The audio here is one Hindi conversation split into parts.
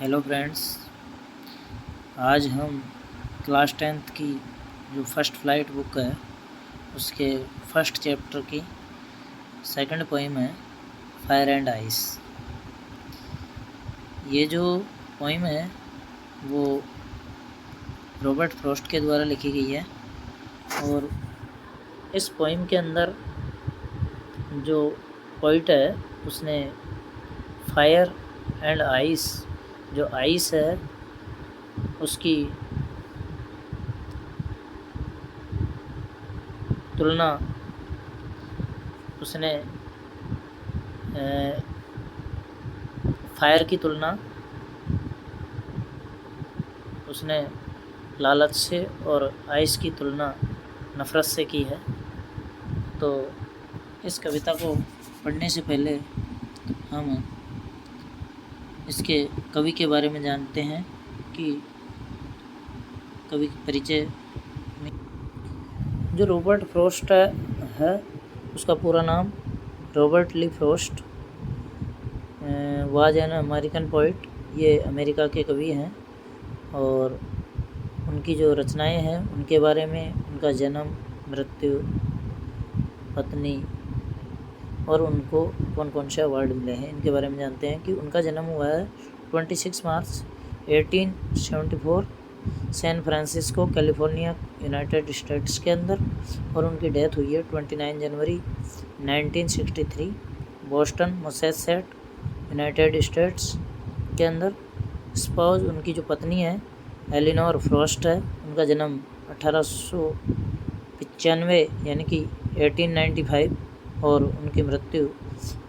हेलो फ्रेंड्स, आज हम क्लास 10th की जो फर्स्ट फ्लाइट बुक है उसके फर्स्ट चैप्टर की सेकंड पोइम है फायर एंड आइस। ये जो पोइम है वो रॉबर्ट फ्रॉस्ट के द्वारा लिखी गई है और इस पोइम के अंदर जो पोइट है उसने फायर एंड आइस, जो आइस है उसकी तुलना उसने फायर की तुलना उसने लालच से और आइस की तुलना नफ़रत से की है। तो इस कविता को पढ़ने से पहले हम इसके कवि के बारे में जानते हैं कि कवि की परिचय। जो रॉबर्ट फ्रॉस्ट है उसका पूरा नाम Robert Lee Frost was an American poet. ये अमेरिका के कवि हैं और उनकी जो रचनाएं हैं उनके बारे में, उनका जन्म, मृत्यु, पत्नी और उनको कौन कौन से अवार्ड मिले हैं इनके बारे में जानते हैं। कि उनका जन्म हुआ है 26 March 1874 San Francisco, California, United States के अंदर, और उनकी डेथ हुई है 29 जनवरी 1963 बोस्टन, मैसाचुसेट्स, यूनाइटेड स्टेट्स के अंदर। स्पाउस, उनकी जो पत्नी है एलिनोर फ्रॉस्ट है, उनका जन्म 1895 यानी कि 1895 और उनकी मृत्यु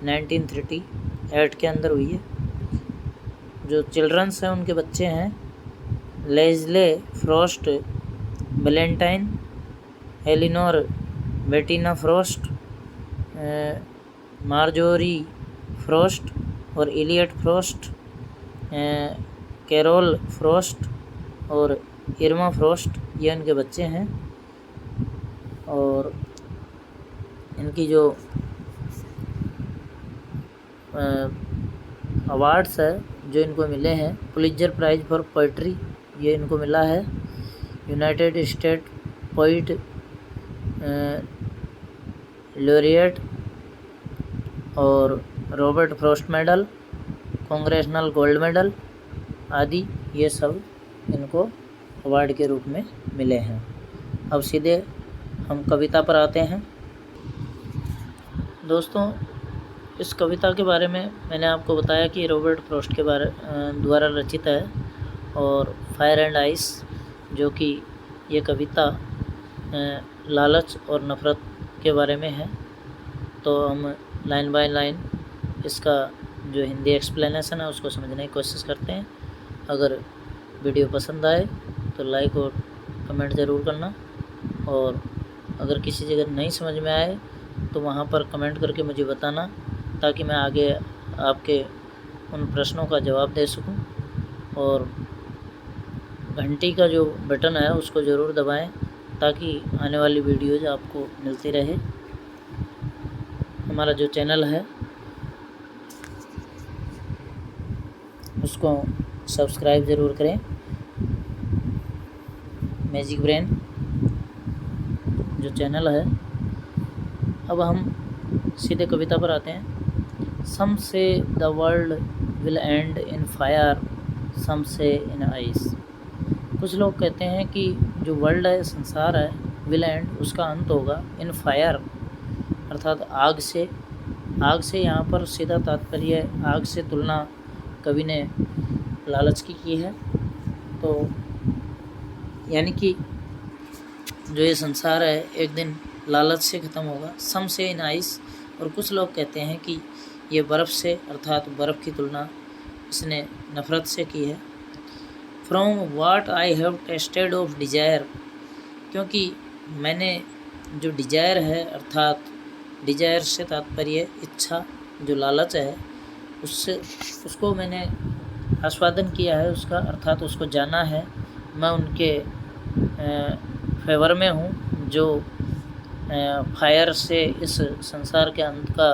1938 के अंदर हुई है। जो चिल्ड्रंस हैं उनके बच्चे हैं Leslie Frost, Valentine, Elinor, Bettina Frost, Marjorie Frost और इलियट फ्रॉस्ट, कैरोल फ्रॉस्ट और इर्मा फ्रॉस्ट, ये इनके बच्चे हैं। और इनकी जो अवार्ड्स है जो इनको मिले हैं, पुलित्जर प्राइज़ फॉर पोइट्री ये इनको मिला है, यूनाइटेड स्टेट पोइट लॉरिएट और Robert Frost medal, congressional gold medal आदि, ये सब इनको अवार्ड के रूप में मिले हैं। अब सीधे हम कविता पर आते हैं। दोस्तों, इस कविता के बारे में मैंने आपको बताया कि रॉबर्ट फ्रॉस्ट के द्वारा रचित है और फायर एंड आइस, जो कि ये कविता लालच और नफ़रत के बारे में है। तो हम लाइन बाय लाइन इसका जो हिंदी एक्सप्लेनेशन है उसको समझने की कोशिश करते हैं। अगर वीडियो पसंद आए तो लाइक और कमेंट ज़रूर करना, और अगर किसी जगह नहीं समझ में आए तो वहाँ पर कमेंट करके मुझे बताना, ताकि मैं आगे आपके उन प्रश्नों का जवाब दे सकूं। और घंटी का जो बटन है उसको ज़रूर दबाएं ताकि आने वाली वीडियोज़ आपको मिलती रहे। हमारा जो चैनल है उसको सब्सक्राइब ज़रूर करें, मैजिक ब्रेन जो चैनल है। अब हम सीधे कविता पर आते हैं। Some say the world will end in fire, some say in ice. कुछ लोग कहते हैं कि जो वर्ल्ड है, संसार है, विल एंड, उसका अंत होगा, इन फायर अर्थात आग से। आग से यहाँ पर सीधा तात्पर्य आग से तुलना कवि ने लालच की है। तो यानी कि जो ये संसार है एक दिन लालच से ख़त्म होगा। सम से इन आइस, और कुछ लोग कहते हैं कि ये बर्फ़ से अर्थात बर्फ़ की तुलना इसने नफ़रत से की है। From what I have tasted of desire, क्योंकि मैंने जो डिज़ायर है अर्थात डिज़ायर से तात्पर्य इच्छा, जो लालच है, उससे उसको मैंने आस्वादन किया है उसका, अर्थात उसको जाना है। मैं उनके फेवर में हूँ जो फायर से इस संसार के अंत का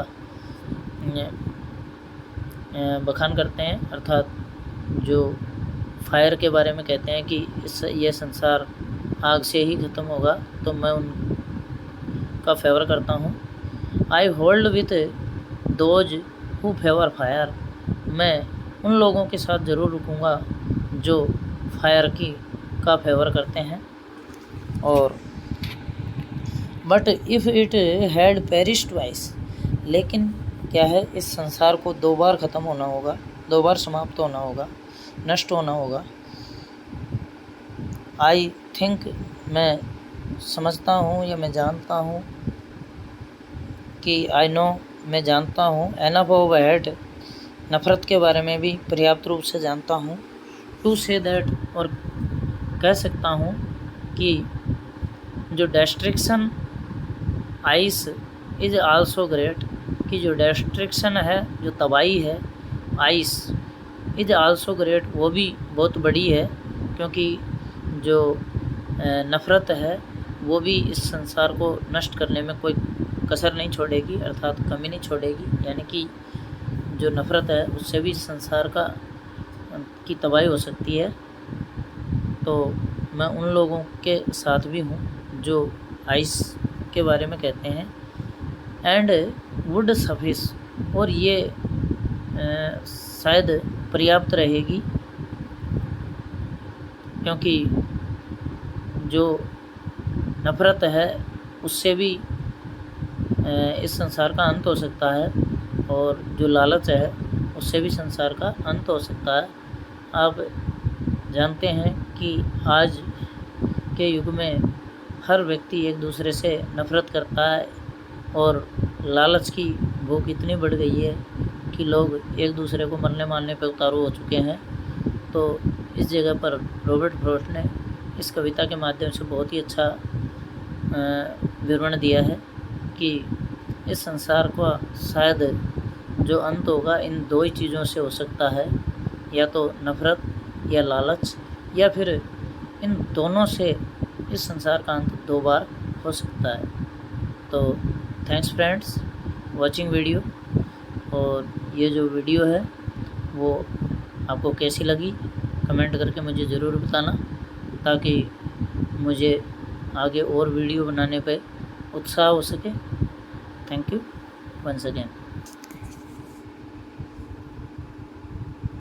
बखान करते हैं, अर्थात जो फायर के बारे में कहते हैं कि ये संसार आग से ही ख़त्म होगा, तो मैं उनका फेवर करता हूँ। I hold with those who favour fire, मैं उन लोगों के साथ ज़रूर रुकूँगा जो फायर का फेवर करते हैं। और but if it had perish twice, लेकिन क्या है, इस संसार को 2 बार ख़त्म होना होगा, 2 बार समाप्त होना होगा, नष्ट होना होगा। आई थिंक, मैं समझता हूँ या मैं जानता हूँ कि आई नो, मैं जानता हूँ, एनफ ऑफ हेट, नफ़रत के बारे में भी पर्याप्त रूप से जानता हूँ। टू से दैट, और कह सकता हूँ कि जो destruction ice is also great, कि जो डिस्ट्रक्शन है, जो तबाही है, आइस इज़ आल्सो ग्रेट, वो भी बहुत बड़ी है, क्योंकि जो नफ़रत है वो भी इस संसार को नष्ट करने में कोई कसर नहीं छोड़ेगी, अर्थात कमी नहीं छोड़ेगी। यानी कि जो नफ़रत है उससे भी संसार की तबाही हो सकती है। तो मैं उन लोगों के साथ भी हूँ जो आइस के बारे में कहते हैं। एंड वुड सफिस, और ये शायद पर्याप्त रहेगी, क्योंकि जो नफ़रत है उससे भी इस संसार का अंत हो सकता है, और जो लालच है उससे भी संसार का अंत हो सकता है। आप जानते हैं कि आज के युग में हर व्यक्ति एक दूसरे से नफ़रत करता है, और लालच की भूख इतनी बढ़ गई है कि लोग एक दूसरे को मरने मारने पर उतारू हो चुके हैं। तो इस जगह पर रॉबर्ट फ्रॉस्ट ने इस कविता के माध्यम से बहुत ही अच्छा विवरण दिया है कि इस संसार का शायद जो अंत होगा इन 2 ही चीज़ों से हो सकता है, या तो नफ़रत या लालच, या फिर इन दोनों से इस संसार का अंत 2 बार हो सकता है। तो थैंक्स फ्रेंड्स वॉचिंग वीडियो, और ये जो वीडियो है वो आपको कैसी लगी कमेंट करके मुझे ज़रूर बताना, ताकि मुझे आगे और वीडियो बनाने पे उत्साह हो सके। Thank you once again.